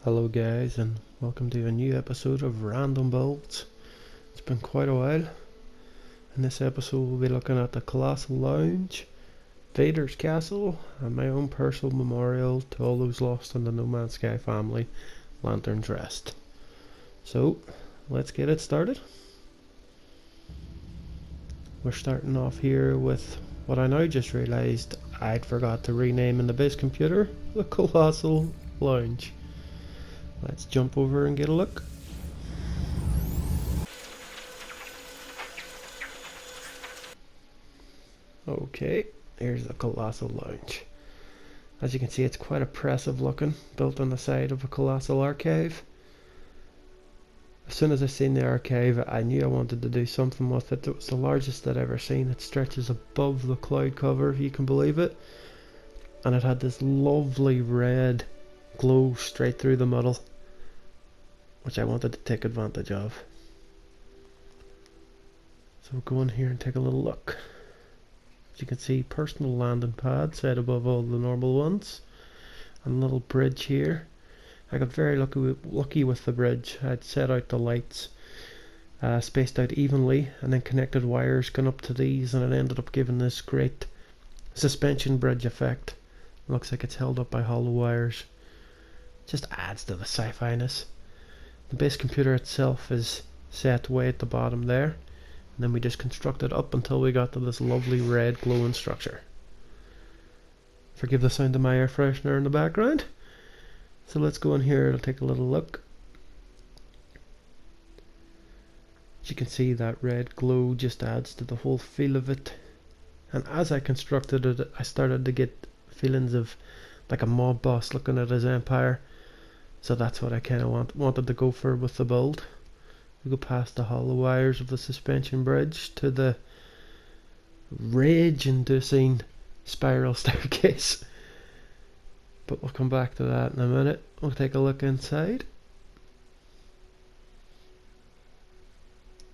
Hello guys, and welcome to a new episode of Random Builds. It's been quite a while. In this episode we'll be looking at the Colossal Lounge, Vaders Castle, and my own personal memorial to all those lost in the No Man's Sky family, Lantern's Rest. So, let's get it started. We're starting off here with what I now just realised I'd forgot to rename in the base computer, the Colossal Lounge. Let's jump over and get a look. Okay, here's the Colossal Lounge. As you can see, it's quite oppressive looking, built on the side of a colossal archive. As soon as I seen the archive, I knew I wanted to do something with it. It was the largest I'd ever seen. It stretches above the cloud cover, if you can believe it. And it had this lovely red glow straight through the middle, which I wanted to take advantage of. So we'll go in here and take a little look. As you can see, personal landing pad set above all the normal ones, and a little bridge here. I got very lucky with the bridge. I'd set out the lights spaced out evenly, and then connected wires going up to these, and it ended up giving this great suspension bridge effect. It looks like it's held up by hollow wires. Just adds to the sci-fi-ness. The base computer itself is set way at the bottom there, and then we just constructed up until we got to this lovely red glowing structure. Forgive the sound of my air freshener in the background. So let's go in here and take a little look. As you can see, that red glow just adds to the whole feel of it. And as I constructed it, I started to get feelings of like a mob boss looking at his empire. So that's what I kind of wanted to go for with the build. We go past the hollow wires of the suspension bridge to the rage-inducing spiral staircase. But we'll come back to that in a minute. We'll take a look inside.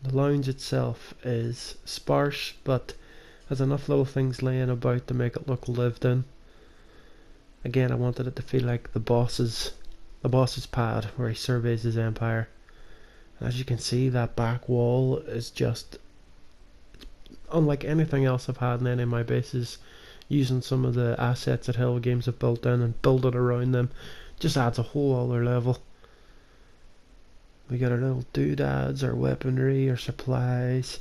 The lounge itself is sparse, but has enough little things laying about to make it look lived in. Again, I wanted it to feel like the boss's pad where he surveys his empire. And as you can see, that back wall is just unlike anything else I've had in any of my bases. Using some of the assets that Hill Games have built in and building around them just adds a whole other level. We got our little doodads, our weaponry, our supplies,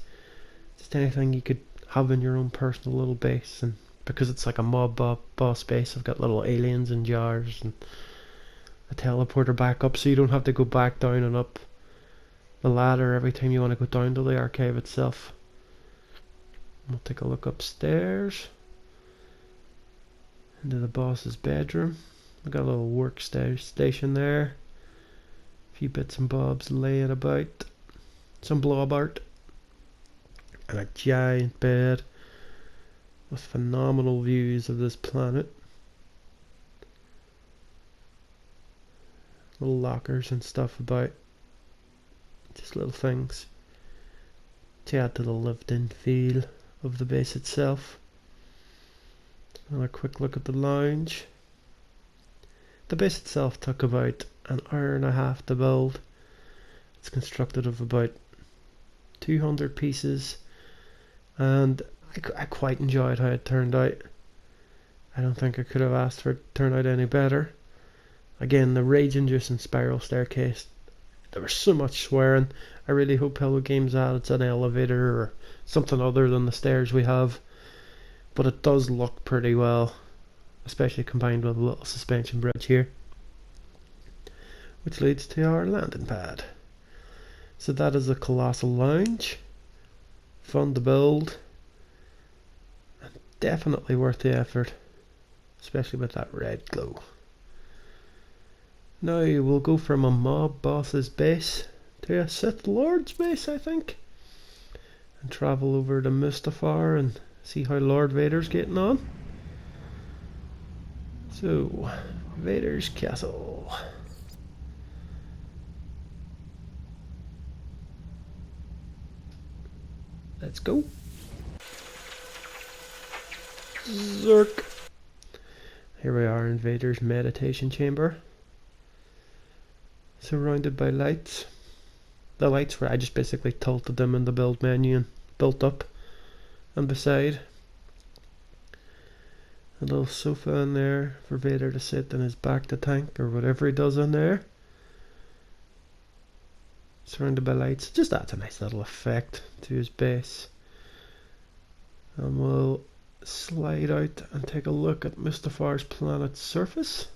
just anything you could have in your own personal little base. And because it's like a mob boss base, I've got little aliens in jars and a teleporter back up, so you don't have to go back down and up the ladder every time you want to go down to the archive itself. We'll take a look upstairs into the boss's bedroom. We've got a little workstation there, a few bits and bobs laying about, some blob art, and a giant bed with phenomenal views of this planet. Little lockers and stuff about, just little things to add to the lived-in feel of the base itself. Another quick look at the lounge. The base itself took about an hour and a half to build. It's constructed of about 200 pieces, and I quite enjoyed how it turned out. I don't think I could have asked for it to turn out any better. Again, the rage-inducing spiral staircase. There was so much swearing. I really hope Hello Games adds an elevator or something other than the stairs we have. But it does look pretty well, especially combined with a little suspension bridge here, which leads to our landing pad. So that is the Colossal Lounge. Fun to build, and definitely worth the effort, especially with that red glow. Now we'll go from a mob boss's base to a Sith Lord's base, I think, and travel over to Mustafar and see how Lord Vader's getting on. So, Vaders Castle. Let's go. Zerk. Here we are in Vader's meditation chamber. surrounded by lights. The lights where I just basically tilted them in the build menu and built up. And beside, a little sofa in there for Vader to sit in his back to tank or whatever he does in there. Surrounded by lights. Just adds a nice little effect to his base. And we'll slide out and take a look at Mustafar's planet's surface.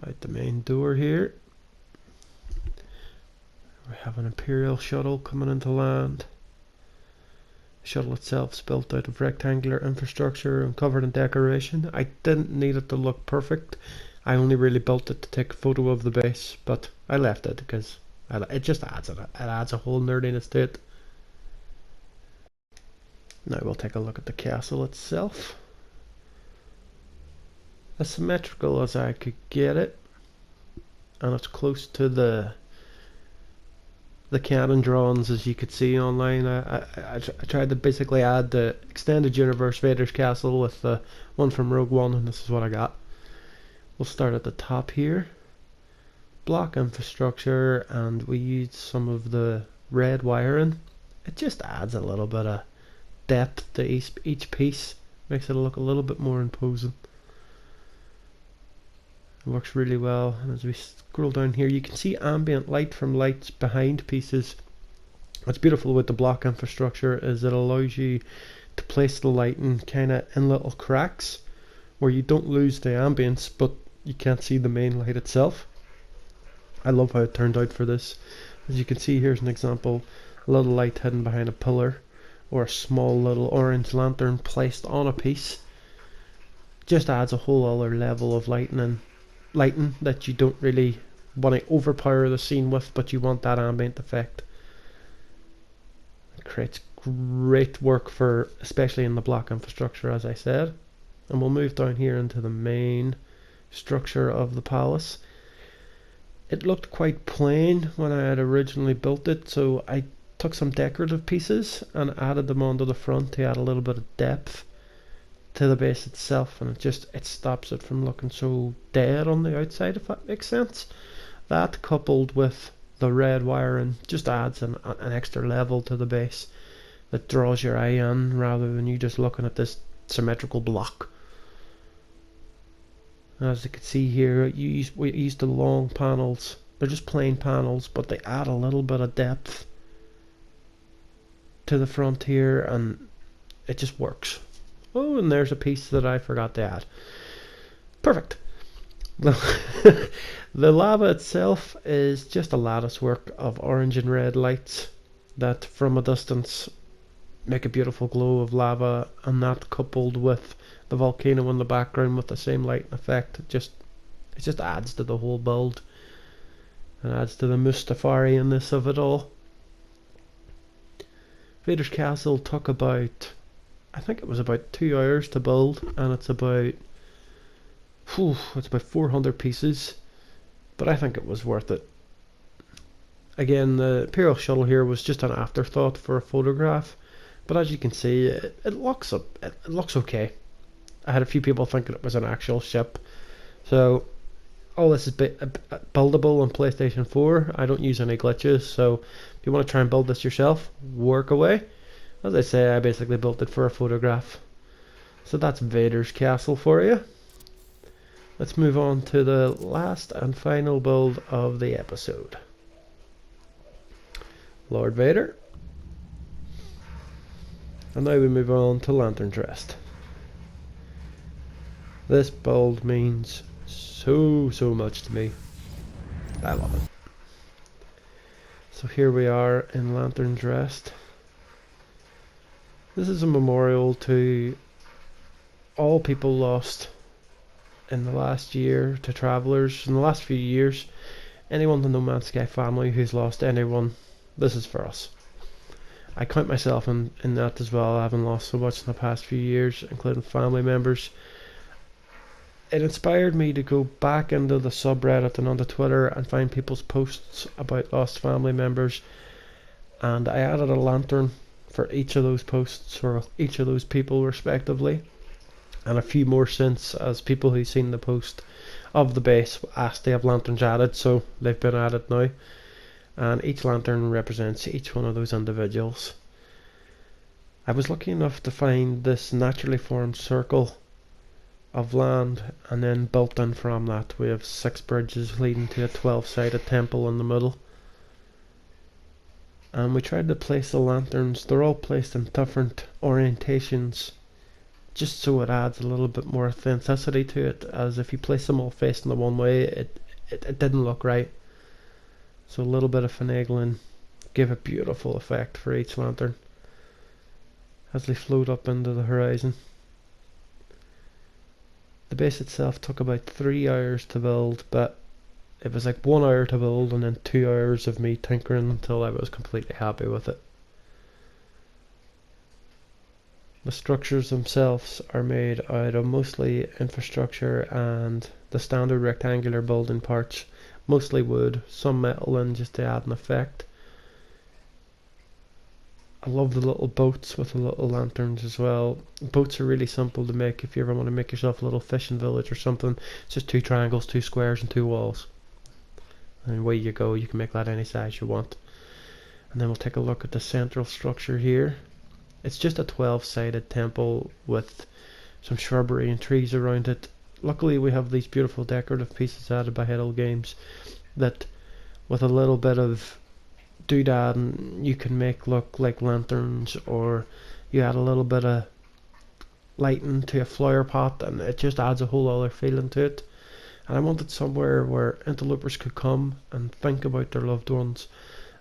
Out the main door here. We have an Imperial shuttle coming into land. The shuttle itself is built out of rectangular infrastructure and covered in decoration. I didn't need it to look perfect. I only really built it to take a photo of the base, but I left it because it just adds a whole nerdiness to it. Now we'll take a look at the castle itself. As symmetrical as I could get it, and it's close to the canon drawings as you could see online. I tried to basically add the extended universe Vaders Castle with the one from Rogue One, and this is what I got. We'll start at the top here. Block infrastructure, and we use some of the red wiring. It just adds a little bit of depth to each piece, makes it look a little bit more imposing. It works really well, and as we scroll down here you can see ambient light from lights behind pieces. What's beautiful with the block infrastructure is it allows you to place the lighting kind of in little cracks where you don't lose the ambience but you can't see the main light itself. I love how it turned out for this. As you can see, here's an example, a little light hidden behind a pillar or a small little orange lantern placed on a piece. Just adds a whole other level of lighting that you don't really want to overpower the scene with, but you want that ambient effect. It creates great work for, especially in the block infrastructure, as I said. And we'll move down here into the main structure of the palace. It looked quite plain when I had originally built it, so I took some decorative pieces and added them onto the front to add a little bit of depth to the base itself, and it stops it from looking so dead on the outside, if that makes sense. That coupled with the red wiring just adds an extra level to the base that draws your eye in rather than you just looking at this symmetrical block. As you can see here, we use the long panels. They're just plain panels, but they add a little bit of depth to the front here, and it just works. Oh, and there's a piece that I forgot to add. Perfect. The lava itself is just a lattice work of orange and red lights that from a distance make a beautiful glow of lava, and that coupled with the volcano in the background with the same lighting effect, it just adds to the whole build and adds to the Mustafarianness of it all. Vaders Castle took about, I think it was about 2 hours to build, and it's about 400 pieces, but I think it was worth it. Again, the Imperial shuttle here was just an afterthought for a photograph, but as you can see, it looks okay. I had a few people thinking it was an actual ship, so all this is buildable on PlayStation 4. I don't use any glitches, so if you want to try and build this yourself, work away. As I say, I basically built it for a photograph. So that's Vaders Castle for you. Let's move on to the last and final build of the episode. Lord Vader. And now we move on to Lantern's Rest. This build means so much to me. I love it. So here we are in Lantern's Rest. This is a memorial to all people lost in the last year, to travellers in the last few years. Anyone in the No Man's Sky family who's lost anyone, this is for us. I count myself in that as well, having lost so much in the past few years, including family members. It inspired me to go back into the subreddit and onto Twitter and find people's posts about lost family members, and I added a lantern for each of those posts for each of those people respectively, and a few more since, as people who've seen the post of the base asked to have lanterns added, so they've been added now. And each lantern represents each one of those individuals. I was lucky enough to find this naturally formed circle of land, and then built in from that we have 6 bridges leading to a 12-sided temple in the middle. And we tried to place the lanterns, they're all placed in different orientations, just so it adds a little bit more authenticity to it, as if you place them all facing the one way, it didn't look right. So a little bit of finagling gave a beautiful effect for each lantern as they float up into the horizon. The base itself took about 3 hours to build, but it was like 1 hour to build and then 2 hours of me tinkering until I was completely happy with it. The structures themselves are made out of mostly infrastructure and the standard rectangular building parts, mostly wood, some metal in just to add an effect. I love the little boats with the little lanterns as well. Boats are really simple to make if you ever want to make yourself a little fishing village or something. It's just 2 triangles, 2 squares and 2 walls. And away you go, you can make that any size you want. And then we'll take a look at the central structure here. It's just a 12-sided temple with some shrubbery and trees around it. Luckily we have these beautiful decorative pieces added by Heddle Games that with a little bit of doodad you can make look like lanterns, or you add a little bit of lighting to a flower pot and it just adds a whole other feeling to it. And I wanted somewhere where interlopers could come and think about their loved ones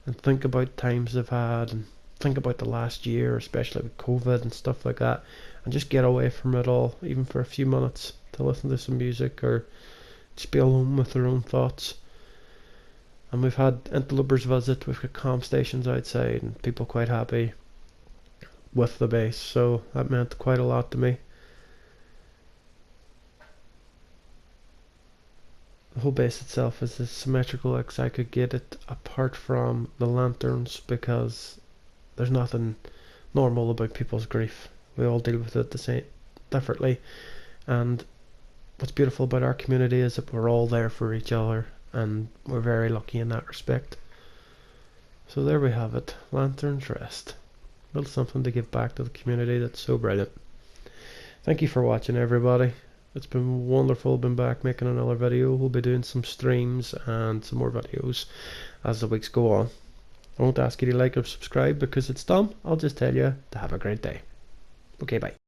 and think about times they've had and think about the last year, especially with COVID and stuff like that, and just get away from it all, even for a few minutes, to listen to some music or just be alone with their own thoughts. And we've had interlopers visit, we've got comm stations outside and people quite happy with the base, so that meant quite a lot to me. The whole base itself is as symmetrical as I could get it, apart from the lanterns, because there's nothing normal about people's grief. We all deal with it the same differently, and what's beautiful about our community is that we're all there for each other, and we're very lucky in that respect. So there we have it, Lanterns Rest. A little something to give back to the community that's so brilliant. Thank you for watching, everybody. It's been wonderful being back making another video. We'll be doing some streams and some more videos as the weeks go on. I won't ask you to like or subscribe because it's dumb. I'll just tell you to have a great day. Okay, bye.